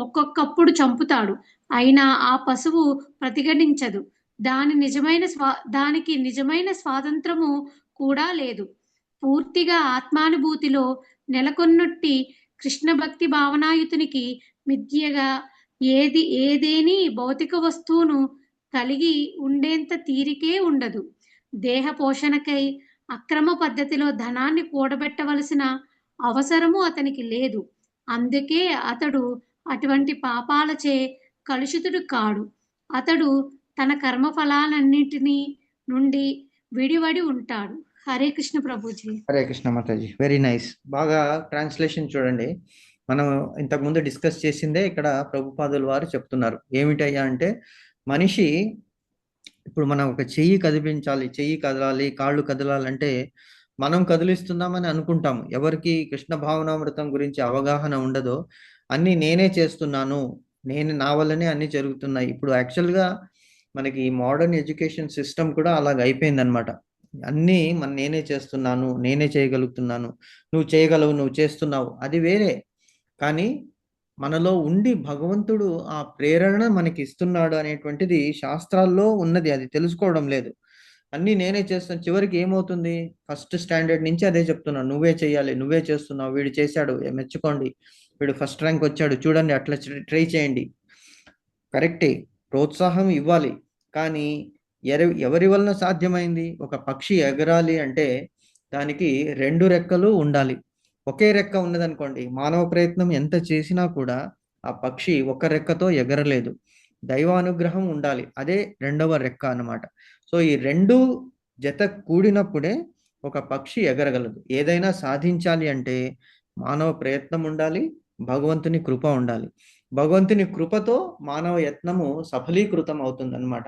ఒక్కొక్కప్పుడు చంపుతాడు. అయినా ఆ పశువు ప్రతిఘటించదు. దానికి నిజమైన స్వాతంత్రము కూడా లేదు. పూర్తిగా ఆత్మానుభూతిలో నెలకొన్నట్టి కృష్ణ భక్తి భావనాయుతునికి మిథ్యగా ఏదేని భౌతిక వస్తువును కలిగి ఉండేంత తీరికే ఉండదు. దేహ పోషణకై అక్రమ పద్ధతిలో ధనాన్ని కూడబెట్టవలసిన అవసరము అతనికి లేదు. అందుకే అతడు అటువంటి పాపాలచే కలుషితుడు కాడు. అతడు తన కర్మ ఫలాలన్నింటినీ నుండి విడివడి ఉంటాడు. హరే కృష్ణ ప్రభుజీ. Hare Krishna Mataji, very nice. బాగా ట్రాన్స్లేషన్ చూడండి. మనం ఇంతకుముందు డిస్కస్ చేసిందే ఇక్కడ ప్రభుపాదుల వారు చెప్తున్నారు. ఏమిటయ్యా అంటే, మనిషి ఇప్పుడు మనం ఒక చెయ్యి కదిలించాలి, చెయ్యి కదలాలి, కాళ్ళు కదలాలంటే మనం కదిలిస్తున్నామని అనుకుంటాము. ఎవరికి కృష్ణ భావనామృతం గురించి అవగాహన ఉండదో అన్నీ నేనే చేస్తున్నాను, నా వల్లనే అన్నీ జరుగుతున్నాయి. ఇప్పుడు యాక్చువల్గా మనకి మోడర్న్ ఎడ్యుకేషన్ సిస్టమ్ కూడా అలాగ అయిపోయిందనమాట. అన్నీ నేనే చేస్తున్నాను, నేనే చేయగలుగుతున్నాను, నువ్వు చేయగలవు, నువ్వు చేస్తున్నావు, అది వేరే. కానీ మనలో ఉండి భగవంతుడు ఆ ప్రేరణ మనకి ఇస్తున్నాడు అనేటువంటిది శాస్త్రాల్లో ఉన్నది, అది తెలుసుకోవడం లేదు. అన్నీ నేనే చేస్తాను. చివరికి ఏమవుతుంది, ఫస్ట్ స్టాండర్డ్ నుంచి అదే చెప్తున్నాను, నువ్వే చేయాలి, నువ్వే చేస్తున్నావు, వీడు చేశాడు మెచ్చుకోండి, వీడు ఫస్ట్ ర్యాంక్ వచ్చాడు చూడండి, అట్లా ట్రై చేయండి. కరెక్టే, ప్రోత్సాహం ఇవ్వాలి. కానీ ఎవరి వలన సాధ్యమైంది? ఒక పక్షి ఎగరాలి అంటే దానికి 2 రెక్కలు ఉండాలి. ఒకే రెక్క ఉన్నదనుకోండి, మానవ ప్రయత్నం ఎంత చేసినా కూడా ఆ పక్షి ఒక రెక్కతో ఎగరలేదు. దైవానుగ్రహం ఉండాలి, అదే 2వ రెక్క అన్నమాట. సో ఈ 2 జత కూడినప్పుడే ఒక పక్షి ఎగరగలదు. ఏదైనా సాధించాలి అంటే మానవ ప్రయత్నం ఉండాలి, భగవంతుని కృప ఉండాలి. భగవంతుని కృపతో మానవ యత్నము సఫలీకృతం అవుతుంది అన్నమాట.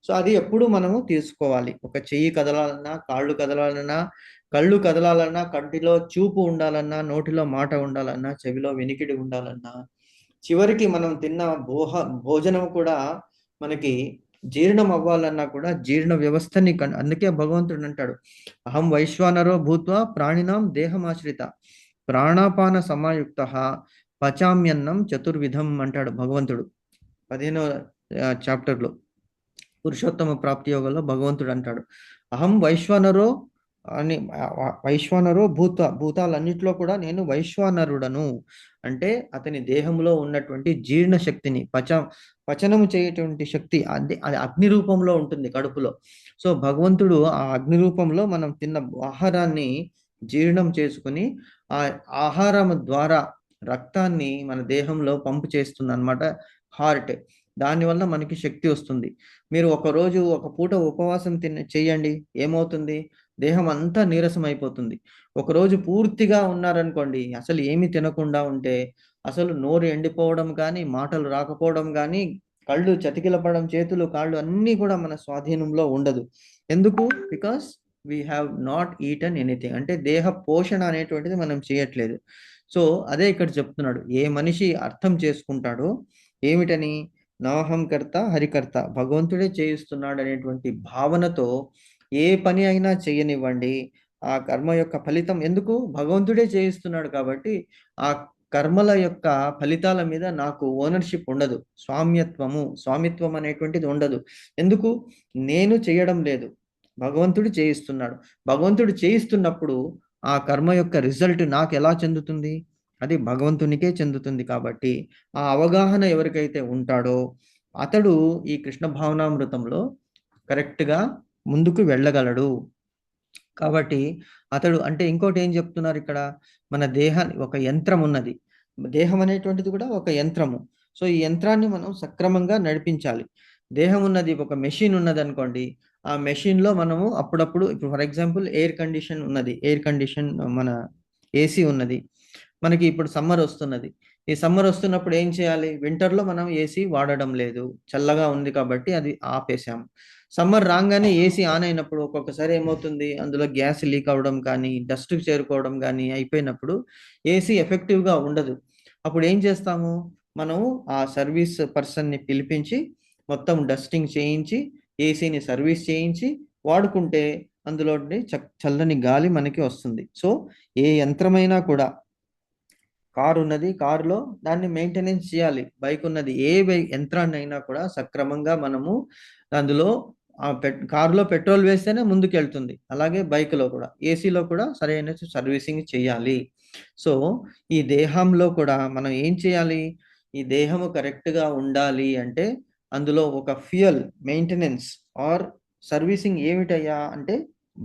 సో అది ఎప్పుడు మనము తీసుకోవాలి. ఒక చెయ్యి కదలాలన్నా, కాళ్ళు కదలాలన్నా, కళ్ళు కదలాలన్నా, కంటిలో చూపు ఉండాలన్నా, నోటిలో మాట ఉండాలన్నా, చెవిలో వినికిడి ఉండాలన్నా, చివరికి మనం తిన్న భోజనం కూడా మనకి జీర్ణం అవ్వాలన్నా కూడా జీర్ణ వ్యవస్థని అందుకే భగవంతుడు అంటాడు, అహం వైశ్వానరో భూత్వా ప్రాణినాం దేహమాశ్రిత ప్రాణాపాన సమాయుక్త పచామ్యన్నం చతుర్విధం అంటాడు భగవంతుడు 15వ చాప్టర్లో. పురుషోత్తమ ప్రాప్తి యోగంలో భగవంతుడు అంటాడు, అహం వైశ్వానరో అని, వైశ్వానరో భూతాలన్నిట్లో కూడా నేను వైశ్వానరుడను. అంటే అతని దేహంలో ఉన్నటువంటి జీర్ణ శక్తిని పచనము చేయటువంటి శక్తి అది అగ్ని రూపంలో ఉంటుంది కడుపులో. సో భగవంతుడు ఆ అగ్ని రూపంలో మనం తిన్న ఆహారాన్ని జీర్ణం చేసుకుని ఆ ఆహారం ద్వారా రక్తాన్ని మన దేహంలో పంపు చేస్తుంది అన్నమాట, హార్ట్. దానివల్ల మనకి శక్తి వస్తుంది. మీరు ఒకరోజు ఒక పూట ఉపవాసం చేయండి, ఏమవుతుంది, దేహం అంతా నీరసం అయిపోతుంది. ఒకరోజు పూర్తిగా ఉన్నారనుకోండి, అసలు ఏమి తినకుండా ఉంటే అసలు నోరు ఎండిపోవడం కానీ, మాటలు రాకపోవడం కానీ, కళ్ళు చతికిలపడం, చేతులు కాళ్ళు అన్నీ కూడా మన స్వాధీనంలో ఉండదు. ఎందుకు? Because we have not eaten anything. అంటే దేహ పోషణ అనేటువంటిది మనం చేయట్లేదు. సో అదే ఇక్కడ చెప్తున్నాడు, ఏ మనిషి అర్థం చేసుకుంటాడో ఏమిటని, నాహం కర్త హరికర్త, భగవంతుడే చేయిస్తున్నాడు అనేటువంటి భావనతో ఏ పని అయినా చేయనివ్వండి. ఆ కర్మ యొక్క ఫలితం ఎందుకు, భగవంతుడే చేయిస్తున్నాడు కాబట్టి ఆ కర్మల యొక్క ఫలితాల మీద నాకు ఓనర్షిప్ ఉండదు, స్వామిత్వం అనేటువంటిది ఉండదు. ఎందుకు? నేను చేయడం లేదు, భగవంతుడు చేయిస్తున్నాడు. భగవంతుడు చేయిస్తున్నప్పుడు ఆ కర్మ యొక్క రిజల్ట్ నాకు ఎలా చెందుతుంది? అది భగవంతునికే చెందుతుంది. కాబట్టి ఆ అవగాహన ఎవరికైతే ఉంటాడో అతడు ఈ కృష్ణ భావనామృతంలో కరెక్ట్గా ముందుకు వెళ్ళగలడు. కాబట్టి అతడు అంటే ఇంకోటి ఏం చెప్తున్నారు ఇక్కడ, మన దేహాన్ని ఒక యంత్రం ఉన్నది, దేహం అనేటువంటిది కూడా ఒక యంత్రము. సో ఈ యంత్రాన్ని మనం సక్రమంగా నడిపించాలి. దేహం ఉన్నది, ఒక మెషిన్ ఉన్నది అనుకోండి, ఆ మెషిన్లో మనము అప్పుడప్పుడు, ఇప్పుడు ఫర్ ఎగ్జాంపుల్ ఎయిర్ కండిషన్ ఉన్నది, మన ఏసీ ఉన్నది, మనకి ఇప్పుడు సమ్మర్ వస్తున్నది, ఈ సమ్మర్ వస్తున్నప్పుడు ఏం చేయాలి? వింటర్లో మనం ఏసీ వాడడం లేదు, చల్లగా ఉంది కాబట్టి అది ఆపేసాం. సమ్మర్ రాగానే ఏసీ ఆన్ అయినప్పుడు ఒక్కొక్కసారి ఏమవుతుంది, అందులో గ్యాస్ లీక్ అవ్వడం కానీ డస్ట్ చేరుకోవడం కానీ అయిపోయినప్పుడు ఏసీ ఎఫెక్టివ్గా ఉండదు. అప్పుడు ఏం చేస్తాము, మనము ఆ సర్వీస్ పర్సన్ని పిలిపించి మొత్తం డస్టింగ్ చేయించి ఏసీని సర్వీస్ చేయించి వాడుకుంటే అందులో చల్లని గాలి మనకి వస్తుంది. సో ఏ యంత్రమైనా కూడా, కారు ఉన్నది, కారులో దాన్ని మెయింటెనెన్స్ చేయాలి. బైక్ ఉన్నది, ఏ యంత్రాన్ని అయినా కూడా సక్రమంగా మనము అందులో కారులో పెట్రోల్ వేస్తేనే ముందుకు వెళ్తుంది. అలాగే బైక్లో కూడా, ఏసీలో కూడా సరైన సర్వీసింగ్ చేయాలి. సో ఈ దేహంలో కూడా మనం ఏం చేయాలి, ఈ దేహము కరెక్ట్గా ఉండాలి అంటే అందులో ఒక ఫ్యూయల్ మెయింటెనెన్స్ ఆర్ సర్వీసింగ్ ఏమిటయ్యా అంటే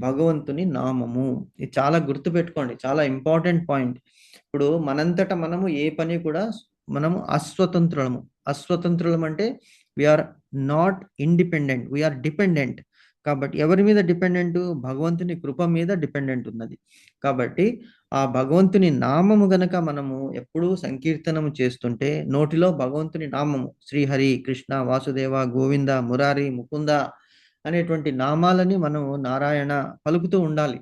భగవంతుని నామము. ఇది చాలా గుర్తుపెట్టుకోండి, చాలా ఇంపార్టెంట్ పాయింట్. ఇప్పుడు మనంతట మనము ఏ పని కూడా మనము అస్వతంత్రులము. అస్వతంత్రులం అంటే we are not independent, we are dependent. కాబట్టి ఎవరి మీద డిపెండెంట్? భగవంతుని కృప మీద డిపెండెంట్ ఉన్నది. కాబట్టి ఆ భగవంతుని నామము గనక మనము ఎప్పుడూ సంకీర్తనము చేస్తుంటే నోటిలో భగవంతుని నామము శ్రీహరి, కృష్ణ, వాసుదేవ, గోవింద, మురారి, ముకుంద అనేటువంటి నామాలని మనము నారాయణ పలుకుతూ ఉండాలి.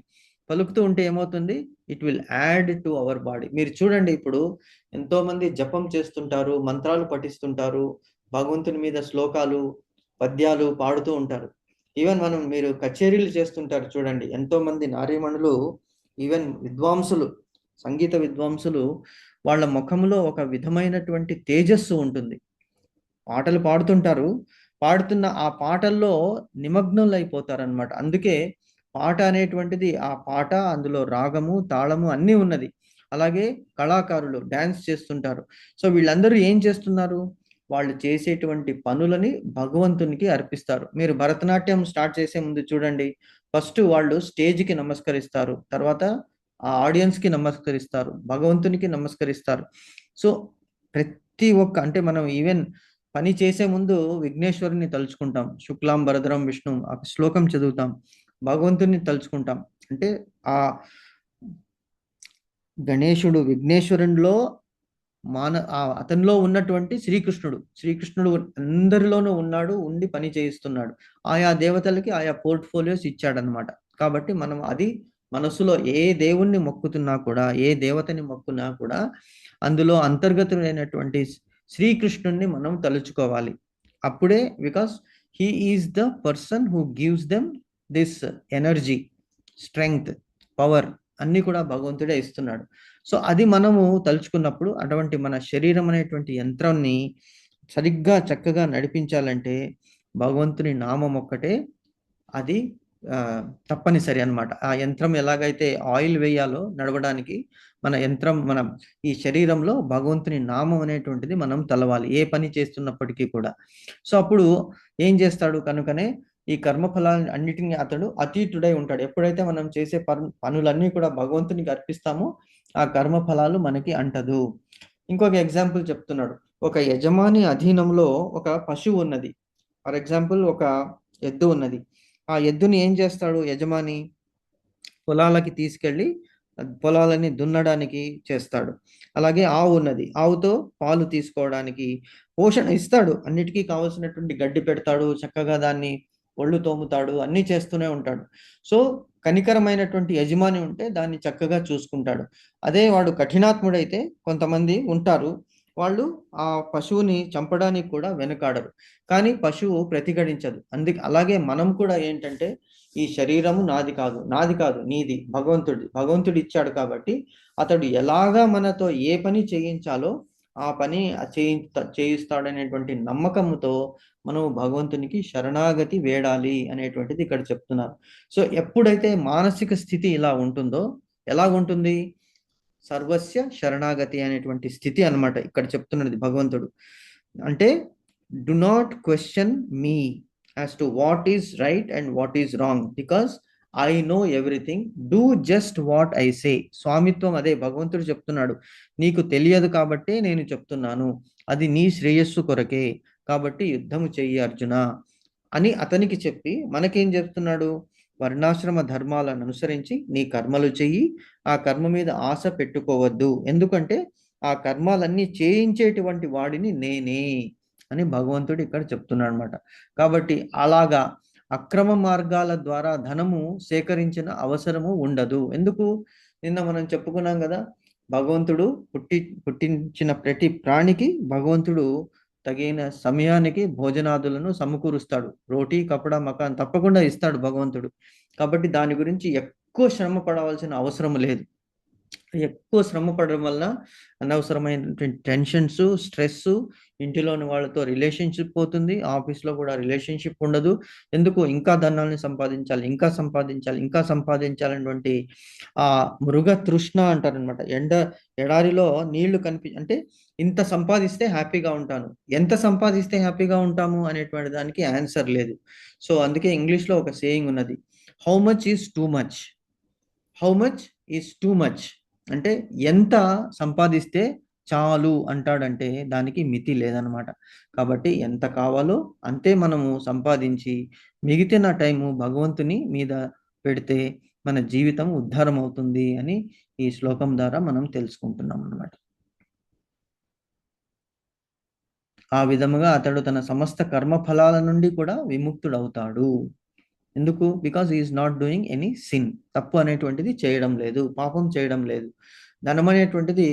పలుకుతూ ఉంటే ఏమవుతుంది, it will add to our body. మీరు చూడండి, ఇప్పుడు ఎంతో మంది జపం చేస్తుంటారు, మంత్రాలు పఠిస్తుంటారు, భగవంతుని మీద శ్లోకాలు పద్యాలు పాడుతూ ఉంటారు. ఈవెన్ మీరు కచేరీలు చేస్తుంటారు చూడండి, ఎంతో మంది నారీమణులు, ఈవెన్ విద్వాంసులు, సంగీత విద్వాంసులు, వాళ్ళ ముఖంలో ఒక విధమైనటువంటి తేజస్సు ఉంటుంది. పాటలు పాడుతుంటారు, పాడుతున్న ఆ పాటల్లో నిమగ్నులు అయిపోతారనమాట. అందుకే పాట అనేటువంటిది, ఆ పాట అందులో రాగము, తాళము అన్నీ ఉన్నది. అలాగే కళాకారులు డ్యాన్స్ చేస్తుంటారు. సో వీళ్ళందరూ ఏం చేస్తున్నారు, వాళ్ళు చేసేటువంటి పనులని భగవంతునికి అర్పిస్తారు. మీరు భరతనాట్యం స్టార్ట్ చేసే ముందు చూడండి, ఫస్ట్ వాళ్ళు స్టేజ్కి నమస్కరిస్తారు, తర్వాత ఆ ఆడియన్స్కి నమస్కరిస్తారు, భగవంతునికి నమస్కరిస్తారు. సో ప్రతి ఒక్క, అంటే మనం ఈవెన్ పని చేసే ముందు విఘ్నేశ్వరుని తలుచుకుంటాం, శుక్లాం వరదరం విష్ణు ఆ శ్లోకం చదువుతాం, భగవంతుని తలుచుకుంటాం. అంటే ఆ గణేశుడు విఘ్నేశ్వరునిలో అతనిలో ఉన్నటువంటి శ్రీకృష్ణుడు అందరిలోనూ ఉన్నాడు, ఉండి పని చేయిస్తున్నాడు. ఆయా దేవతలకి ఆయా పోర్ట్ఫోలియోస్ ఇచ్చాడనమాట. కాబట్టి మనం అది మనసులో ఏ దేవుణ్ణి మొక్కుతున్నా కూడా, ఏ దేవతని మొక్కున్నా కూడా అందులో అంతర్గతుడైనటువంటి శ్రీకృష్ణుణ్ణి మనం తలుచుకోవాలి. అప్పుడే, because he is the person who gives them this energy, strength, power అన్ని కూడా భగవంతుడే ఇస్తున్నాడు. సో అది మనము తలుచుకున్నప్పుడు అటువంటి మన శరీరం అనేటువంటి యంత్రాన్ని సరిగ్గా చక్కగా నడిపించాలంటే భగవంతుని నామం ఒక్కటే అది తప్పనిసరి అన్నమాట. ఆ యంత్రం ఎలాగైతే ఆయిల్ వేయాలో నడవడానికి, మన యంత్రం, మనం ఈ శరీరంలో భగవంతుని నామం అనేటువంటిది మనం తలవాలి ఏ పని చేస్తున్నప్పటికీ కూడా. సో అప్పుడు ఏం చేస్తాడు, కనుకనే ఈ కర్మఫలాన్ని అన్నిటినీ అతడు అతీతుడై ఉంటాడు. ఎప్పుడైతే మనం చేసే పనులన్నీ కూడా భగవంతునికి అర్పిస్తామో ఆ కర్మఫలాలు మనకి అంటదు. ఇంకొక ఎగ్జాంపుల్ చెప్తున్నాడు. ఒక యజమాని అధీనంలో ఒక పశువు ఉన్నది. ఫర్ ఎగ్జాంపుల్ ఒక ఎద్దు ఉన్నది. ఆ ఎద్దుని ఏం చేస్తాడు యజమాని, పొలాలకి తీసుకెళ్ళి పొలాలని దున్నడానికి చేస్తాడు. అలాగే ఆవు ఉన్నది, ఆవుతో పాలు తీసుకోవడానికి పోషణ ఇస్తాడు, అన్నిటికీ కావలసినటువంటి గడ్డి పెడతాడు, చక్కగా దాన్ని ఒళ్ళు తోముతాడు, అన్నీ చేస్తూనే ఉంటాడు. సో కనికరమైనటువంటి యజమాని ఉంటే దాన్ని చక్కగా చూసుకుంటాడు. అదే వాడు కఠినాత్ముడైతే కొంతమంది ఉంటారు, వాళ్ళు ఆ పశువుని చంపడానికి కూడా వెనుకాడరు, కానీ పశువు ప్రతిఘటించదు. అలాగే మనం కూడా ఏంటంటే, ఈ శరీరము నాది కాదు నీది, భగవంతుడు ఇచ్చాడు. కాబట్టి అతడు ఎలాగా మనతో ఏ పని చేయించాలో ఆ పని చేయిస్తాడనేటువంటి నమ్మకంతో మనం భగవంతునికి శరణాగతి వేడాలి అనేటువంటిది ఇక్కడ చెప్తున్నారు. సో ఎప్పుడైతే మానసిక స్థితి ఇలా ఉంటుందో, ఎలాగుంటుంది, సర్వస్య శరణాగతి అనేటువంటి స్థితి అన్నమాట ఇక్కడ చెప్తున్నది భగవంతుడు. అంటే do not question me as to what is right and what is wrong, because I know everything, do just what I say. స్వామిత్వం అదే భగవంతుడు చెప్తున్నాడు, నీకు తెలియదు కాబట్టే నేను చెప్తున్నాను, అది నీ శ్రేయస్సు కొరకే, కాబట్టి యుద్ధము చెయ్యి అర్జున అని అతనికి చెప్పి మనకేం చెప్తున్నాడు, వర్ణాశ్రమ ధర్మాలను అనుసరించి నీ కర్మలు చెయ్యి, ఆ కర్మ మీద ఆశ పెట్టుకోవద్దు. ఎందుకంటే ఆ కర్మాలన్నీ చేయించేటువంటి వాడిని నేనే అని భగవంతుడు ఇక్కడ చెప్తున్నాడు అనమాట. కాబట్టి అలాగా అక్రమ మార్గాల ద్వారా ధనము సేకరించిన అవసరము ఉండదు. ఎందుకు? నిన్న మనం చెప్పుకున్నాం కదా, భగవంతుడు పుట్టించిన ప్రతి ప్రాణికి భగవంతుడు తగిన సమయానికి భోజనాదులను సమకూరుస్తాడు. రోటీ కపడా మకాన్ తప్పకుండా ఇస్తాడు భగవంతుడు. కాబట్టి దాని గురించి ఎక్కువ శ్రమ పడవలసిన అవసరం లేదు. ఎక్కువ శ్రమ పడడం వల్ల అనవసరమైనటువంటి టెన్షన్స్, స్ట్రెస్, ఇంటిలోని వాళ్ళతో రిలేషన్షిప్ పోతుంది, ఆఫీస్లో కూడా రిలేషన్షిప్ ఉండదు. ఎందుకు? ఇంకా ధనాన్ని సంపాదించాలి, ఇంకా సంపాదించాలి, ఇంకా సంపాదించాలనేటువంటి ఆ మృగ తృష్ణ అంటారనమాట. ఎడారిలో నీళ్లు అంటే ఇంత సంపాదిస్తే హ్యాపీగా ఉంటాను, ఎంత సంపాదిస్తే హ్యాపీగా ఉంటాము అనేటువంటి దానికి ఆన్సర్ లేదు. సో అందుకే ఇంగ్లీష్లో ఒక సేయింగ్ ఉన్నది, how much is too much. How much is too much అంటే ఎంత సంపాదిస్తే చాలు అంటాడంటే దానికి మితి లేదనమాట. కాబట్టి ఎంత కావాలో అంతే మనము సంపాదించి మిగిలిన టైము భగవంతుని మీద పెడితే మన జీవితం ఉద్ధారం అవుతుంది అని ఈ శ్లోకం ద్వారా మనం తెలుసుకుంటున్నాం అన్నమాట. ఆ విధముగా అతడు తన సమస్త కర్మ ఫలాల నుండి కూడా విముక్తుడవుతాడు. ఎందుకు? Because is not doing any sin. తప్పు అనేటువంటిది చేయడం లేదు, పాపం చేయడం లేదు. ధనం అనేటువంటిది